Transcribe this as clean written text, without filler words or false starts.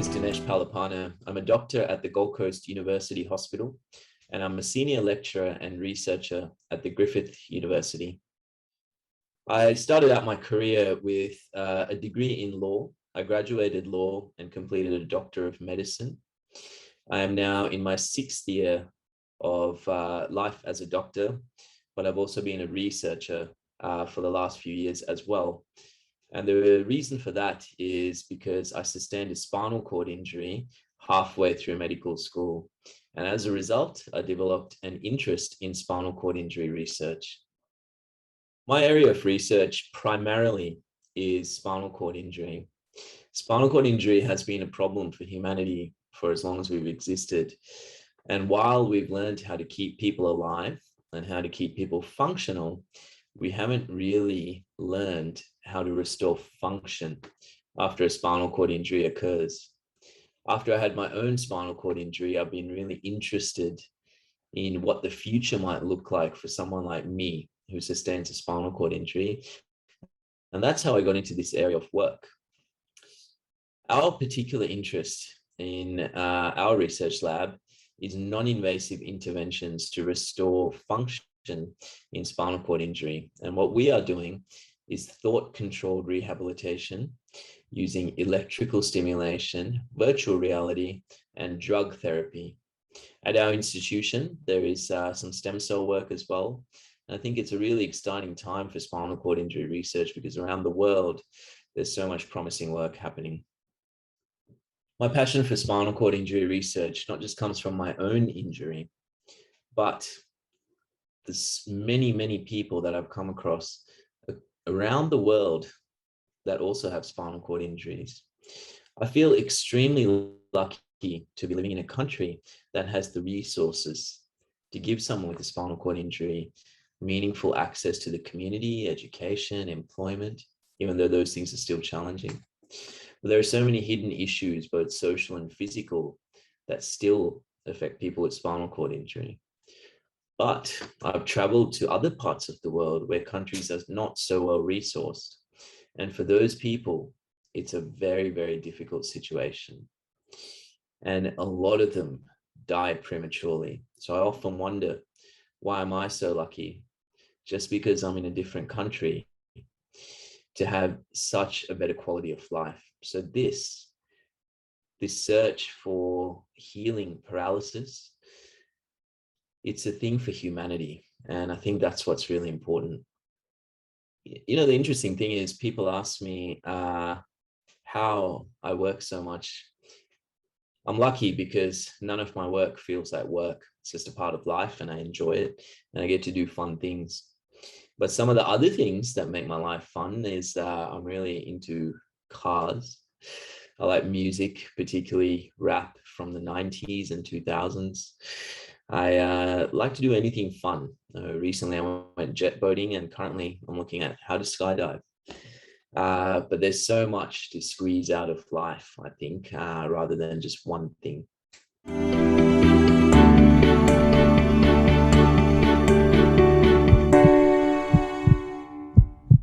is Dinesh Palipana. I'm a doctor at the Gold Coast University Hospital, and I'm a senior lecturer and researcher at the Griffith University. I started out my career with a degree in law. I graduated law and completed a Doctor of Medicine. I am now in my 6th year of life as a doctor, but I've also been a researcher for the last few years as well. And the reason for that is because I sustained a spinal cord injury halfway through medical school. And as a result, I developed an interest in spinal cord injury research. My area of research primarily is spinal cord injury. Spinal cord injury has been a problem for humanity for as long as we've existed. And while we've learned how to keep people alive and how to keep people functional, we haven't really learned how to restore function after a spinal cord injury occurs. After I had my own spinal cord injury, I've been really interested in what the future might look like for someone like me who sustains a spinal cord injury. And that's how I got into this area of work. Our particular interest in our research lab is non-invasive interventions to restore function in spinal cord injury. And what we are doing is thought-controlled rehabilitation using electrical stimulation, virtual reality, and drug therapy. At our institution, there is some stem cell work as well. And I think it's a really exciting time for spinal cord injury research because around the world, there's so much promising work happening. My passion for spinal cord injury research not just comes from my own injury, but there's many people that I've come across around the world that also have spinal cord injuries. I feel extremely lucky to be living in a country that has the resources to give someone with a spinal cord injury meaningful access to the community, education, employment, even though those things are still challenging. But there are so many hidden issues, both social and physical, that still affect people with spinal cord injury. But I've traveled to other parts of the world where countries are not so well resourced. And for those people, it's a very difficult situation. And a lot of them die prematurely. So I often wonder, why am I so lucky? Just because I'm in a different country to have such a better quality of life. So this search for healing paralysis, it's a thing for humanity. And I think that's what's really important. You know, the interesting thing is people ask me how I work so much. I'm lucky because none of my work feels like work. It's just a part of life and I enjoy it and I get to do fun things. But some of the other things that make my life fun is I'm really into cars. I like music, particularly rap from the 90s and 2000s. I like to do anything fun. Recently, I went jet boating and currently I'm looking at how to skydive. But there's so much to squeeze out of life, I think, rather than just one thing.